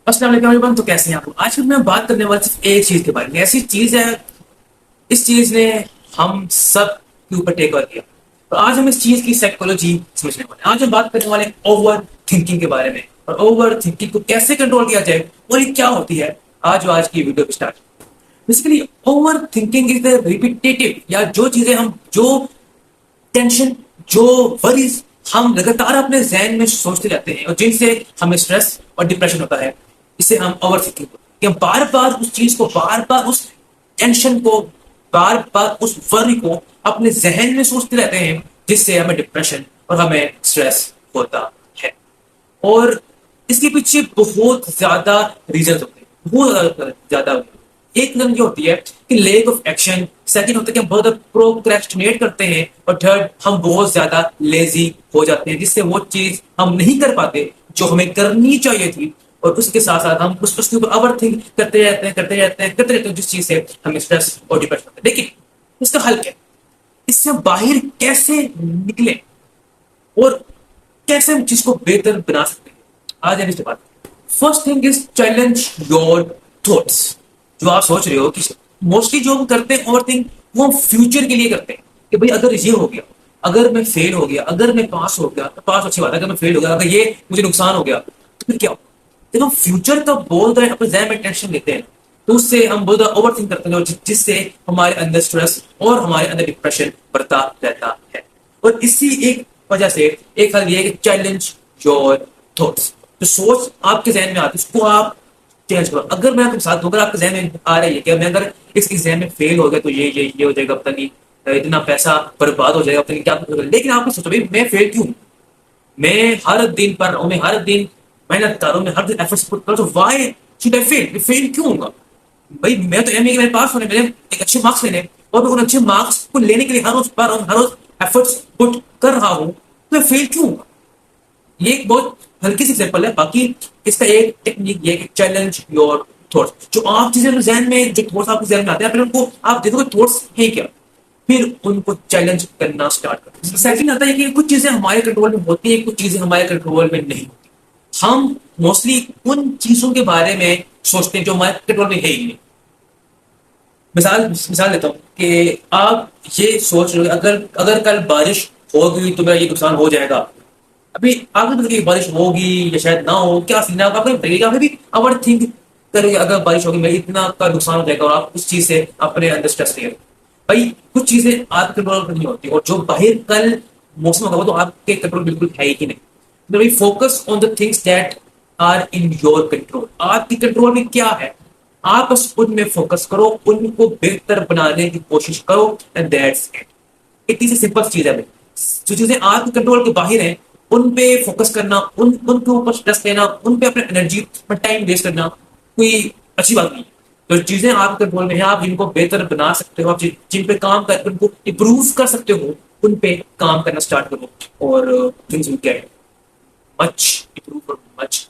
अस्सलाम वालेकुम एवरीवन। तो कैसे हैं आप? आज मैं बात करने वाला सिर्फ एक चीज के बारे में। ऐसी चीज है, इस चीज ने हम सब के ऊपर टेक ओवर किया। तो आज हम इस चीज की साइकोलॉजी समझने वाले हैं। आज हम बात करने वाले हैं ओवर थिंकिंग के बारे में, और ओवर थिंकिंग को कैसे कंट्रोल किया जाए और ये क्या होती है। आज की video start. Basically over thinking is the repetitive, या जो चीजें हम, जो टेंशन, जो वरीज हम लगातार अपने जहन में सोचते रहते हैं और जिनसे हमें स्ट्रेस और डिप्रेशन होता है, इसे हम ओवर थिंकिंग बोलते हैं। कि हम बार बार उस चीज को, बार बार उस टेंशन को, बार बार उस वरी को अपने जहन में सोचते रहते हैं, जिससे हमें डिप्रेशन और हमें स्ट्रेस होता है। और इसके पीछे बहुत ज्यादा रीजन होते हैं, बहुत ज्यादा। एक रीजन ये होती है कि लेक ऑफ एक्शन, सेकंड होता है कि हम बहुत प्रोक्रेस्टिनेट करते हैं, और थर्ड हम बहुत ज्यादा लेजी हो जाते हैं, जिससे वो चीज हम नहीं कर पाते जो हमें करनी चाहिए थी। और उसके साथ साथ हम उसके ऊपर ओवर थिंक करते रहते हैं, जिस चीज से हमें स्ट्रेस और डिप्रेशन होता है। लेकिन इसका हल क्या है? इससे हम बाहर कैसे निकले और कैसे हम चीज को बेहतर बना सकते हैं, आज हम इस पे बात करें। First thing is challenge your thoughts. जो आप सोच रहे हो कि मोस्टली जो हम करते हैं ओवर थिंक, वो हम फ्यूचर के लिए करते हैं कि भाई अगर ये हो गया, अगर मैं फेल हो गया, अगर मैं पास हो गया तो पास अच्छी बात है, अगर मैं फेल हो गया, अगर ये मुझे नुकसान हो गया तो फिर क्या होगा। जब हम फ्यूचर का बहुत ज्यादा अपने जहन में टेंशन लेते हैं, तो उससे हम बहुत ज्यादा ओवर थिंक करते हैं, जिससे हमारे अंदर स्ट्रेस और हमारे अंदर डिप्रेशन बढ़ता रहता है। और इसी एक वजह से एक हल ये है कि चैलेंज योर थॉट्स। जो सोच आपके जहन में आती है उसको आप चेंज करो। अगर मैं आपके साथ, अगर आपके जहन में आ रही है कि मैं अगर इस एग्जाम में फेल हो गया तो ये हो जाएगा, पता नहीं इतना पैसा बर्बाद हो जाएगा, पता नहीं क्या होगा। लेकिन आपको सोचो भाई मैं फेल क्यों? मैं हर दिन पढ़ रहा हूँ, मैं हर दिन मेहनत कर रहा हूँ, मैं हर दिन एफर्ट्स पुट कर रहा हूँ, तो why should I fail? Fail क्यों होगा भाई? मैं तो एमए के मेरे पास होने, मेरे एक अच्छे मार्क्स लेने, और मैं उन अच्छे मार्क्स को लेने के लिए हर रोज पढ़ रहा हूँ, हर रोज एफर्ट्स पुट कर रहा हूँ, तो मैं फेल क्यों होगा? ये एक बहुत हल्की सी एग्जाम्पल है। बाकी इसका एक टेक्निक ये है कि चैलेंज योर थॉट्स। जो आप चीजें जहन में, जो थॉट्स आपके जहन में आते हैं, फिर उनको आप देखो थॉट्स है क्या, फिर उनको चैलेंज करना स्टार्ट करो। सेकंड आता है कि कुछ चीजें हमारे कंट्रोल में होती है, कुछ चीजें हमारे कंट्रोल में नहीं होती। हम मोस्टली उन चीजों के बारे में सोचते हैं जो हमारे कंट्रोल में है ही नहीं। मिसाल मिसाल देता हूँ कि आप ये सोच रहे हो अगर अगर कल बारिश होगी तो मेरा ये नुकसान हो जाएगा। अभी आपको पता कि बारिश होगी या शायद ना हो, क्या सीन है आपको लगेगा, फिर भी ओवर थिंक करेंगे अगर बारिश होगी मेरी इतना का नुकसान हो जाएगा, और आप उस चीज से अपने अंदर स्ट्रेस ले। भाई कुछ चीजें आपके कंट्रोल में नहीं होती, और जो बाहर कल मौसम होगा वो तो आपके कंट्रोल बिल्कुल है ही नहीं। तो भाई focus on the things that are in your control. आपकी कंट्रोल में क्या है, आप बस उनमें फोकस करो, उनको बेहतर बनाने की कोशिश करो, एंड दैट्स इट। इतनी सी सिंपल चीज है भाई। जो चीजें आपके कंट्रोल के बाहर हैं उन पे फोकस करना, उनके ऊपर स्ट्रेस लेना, उन पे अपने एनर्जी में टाइम वेस्ट करना कोई अच्छी बात नहीं है। तो चीजें आपके कंट्रोल में है, आप जिनको बेहतर बना सकते हो, आप जिन पे काम कर उनको इम्प्रूव कर सकते हो, उन पे काम करना स्टार्ट करो, और things will get much improve और मच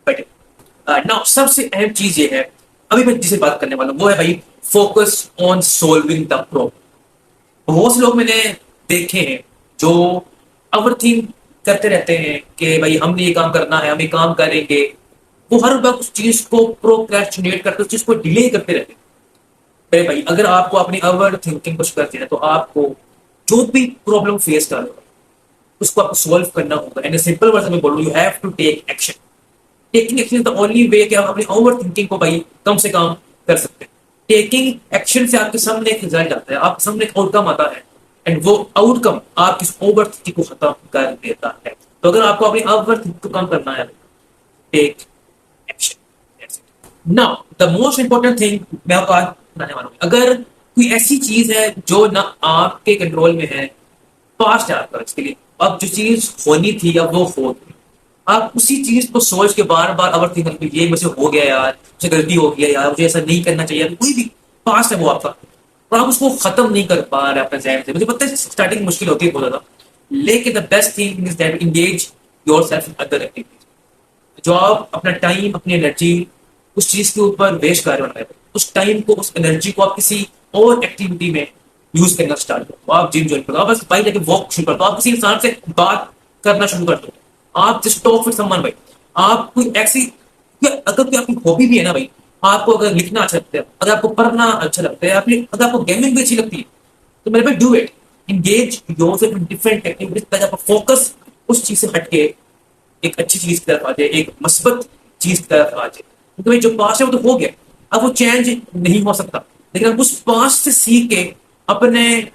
बेटर। नाउ सबसे अहम चीज ये है, अभी मैं जिसे बात करने वाला हूँ वो है भाई focus on solving the problem. बहुत से लोग मैंने देखे हैं जो ओवर थिंक करते रहते हैं कि भाई हमने ये काम करना है, हम ये काम करेंगे। वो हर वक्त उस चीज को प्रोक्रेस्टिनेट करते, उस चीज को डिले करते रहते हैं। अरे भाई अगर आपको अपनी ओवर थिंकिंग कुछ करते हैं तो आपको जो भी प्रॉब्लम फेस कर रहे हो उसको आपको सॉल्व करना होगा। एंड सिंपल वर्ड में बोलूं, you have to take action. Taking action is the only way कि आप अपनी ओवर थिंकिंग को भाई कम से कम कर सकते हैं। टेकिंग एक्शन से आपके सामने एक रिजल्ट आता है, आपके सामने एक आउटकम आता है, एंड वो आउटकम आपकी ओवर थिंकिंग को खत्म कर देता है। तो अगर आपको अपनी ओवर थिंकिंग को कम करना है, take action. Now the most important thing मैं आपको आज बताने वाला हूँ। अगर कोई ऐसी चीज है जो ना आपके कंट्रोल में है, पास्ट है आपका, इसके लिए अब जो चीज होनी थी अब वो हो गई, आप उसी चीज को सोच के बार बार ओवर थिंक करते, ये मुझे हो गया यार, मुझे गलती हो गया यार, मुझे ऐसा नहीं करना चाहिए, कोई भी पास्ट है वो आपका, और आप उसको खत्म नहीं कर पा रहे अपने जहन से। मुझे पता है स्टार्टिंग मुश्किल होती है बहुत ज्यादा, लेकिन the best thing is that engage yourself in other activities. जो आप अपना टाइम, अपनी एनर्जी उस चीज के ऊपर वेस्ट कर रहे हो, उस टाइम को, उस एनर्जी को आप किसी और एक्टिविटी में यूज करना स्टार्ट करो। आप जिम ज्वाइन करो, आप बस बाइक लेके वॉक शुरू कर दो, आप किसी इंसान से बात करना शुरू कर दो, आप जस्ट टॉक विद समवन भाई। आप कोई ऐसी अगर कोई आपकी हॉबी भी है ना भाई, आपको अगर लिखना अच्छा लगता है, अगर आपको पढ़ना अच्छा लगता है, अगर आपको गेमिंग भी अच्छी लगती है, तो मेरे पे do it. Engage yourself in different activities ताकि आपका फोकस उस चीज से हटके एक अच्छी चीज की तरफ आ जाए, एक मस्बत चीज की तरफ आ जाए। क्योंकि भाई जो पास्ट है वो तो हो गया, अब वो चेंज नहीं हो सकता। लेकिन आप उस पास्ट से सीख के अपने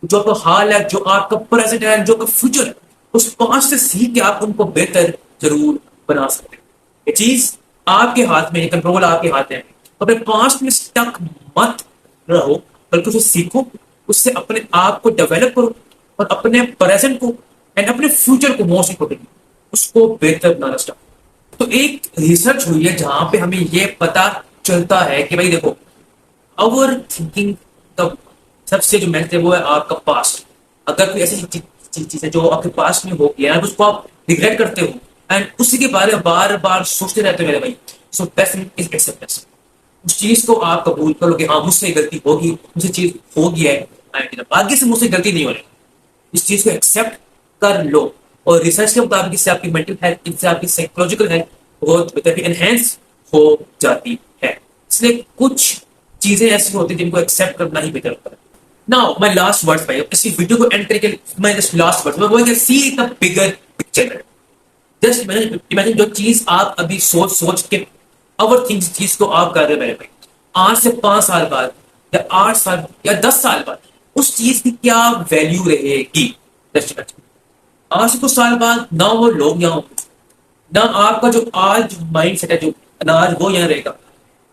जो आपका हाल है, जो आपका प्रेजेंट है, जो आपका फ्यूचर है, उस पास्ट से सीख के आप उनको बेहतर जरूर बना सकते हैं। ये चीज आपके हाथ में है, कंट्रोल आपके हाथ में है। तो अपने पास्ट में स्टक मत रहो, बल्कि उसे सीखो, उससे अपने आप को डेवलप करो और अपने प्रेजेंट को एंड अपने फ्यूचर को मोस्ट इंपोर्टेंट उसको बेहतर बनाना स्टार्ट। तो एक रिसर्च हुई है जहां पे हमें ये पता चलता है कि भाई देखो, ओवर थिंकिंग का सबसे जो मेहनत है वो है आपका पास्ट। अगर कोई ऐसी चीज है जो आपके पास्ट में हो गया है, उसको आप रिग्रेट करते हो एंड उसी के बारे में बार बार सोचते रहते हो मेरे भाई, सो बेस्ट इज एक्सेप्टेंस। उस चीज को आप कबूल करो कि हाँ मुझसे गलती होगी, मुझसे चीज हो गया है एंड आगे से मुझसे गलती नहीं हो रही। इस चीज को एक्सेप्ट कर लो। और रिसर्च के मुताबिक इससे आपकी मेंटल हेल्थ, इससे आपकी साइकोलॉजिकल हेल्थ बहुत बेहतर एनहेंस हो जाती है। इसलिए कुछ चीजें ऐसी होती हैं जिनको एक्सेप्ट करना ही बेहतर होता है। नाउ माय लास्ट वर्ड्स भाई, इसी वीडियो को एंड करके मैं जस्ट लास्ट वर्ड्स मैं बोलूंगा, see the bigger picture. Just imagine जो चीज आप अभी सोच सोच के ओवर थिंक चीज को आप कर रहे हो मेरे भाई, आज से 5 साल बाद या 8 साल या 10 साल बाद उस चीज की क्या वैल्यू रहेगी। जस्ट इमेजिन आज से कुछ साल बाद ना वो लोग यहाँ होंगे, ना आपका जो आज माइंड सेट है, जो अनाज वो यहाँ रहेगा।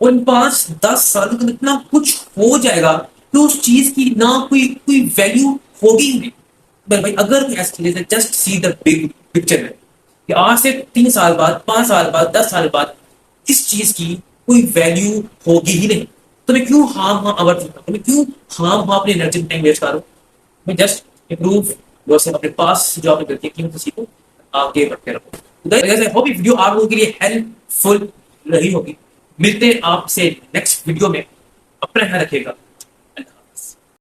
उन 5-10 सालों में इतना कुछ हो जाएगा कि उस चीज की ना कोई कोई वैल्यू होगी ही नहीं। पर भाई अगर कोई ऐसी चीज है, just see the big picture में कि आज से 3 साल बाद, 5 साल बाद, 10 साल बाद इस चीज की कोई वैल्यू होगी ही नहीं। तो मैं क्यों हाँ अवर मैं क्यों हाँ अपनी एनर्जी टाइम वेस्ट करूँ। मैं जस्ट इम्प्रूव योरसेल्फ, अपने पास जो आपने गलतियां की उनसे सीखो, आगे बढ़ते रहो। आई होप ये वीडियो आप लोगों के लिए हेल्पफुल रही होगी। मिलते हैं आपसे नेक्स्ट वीडियो में। अपना ख्याल रखिएगा।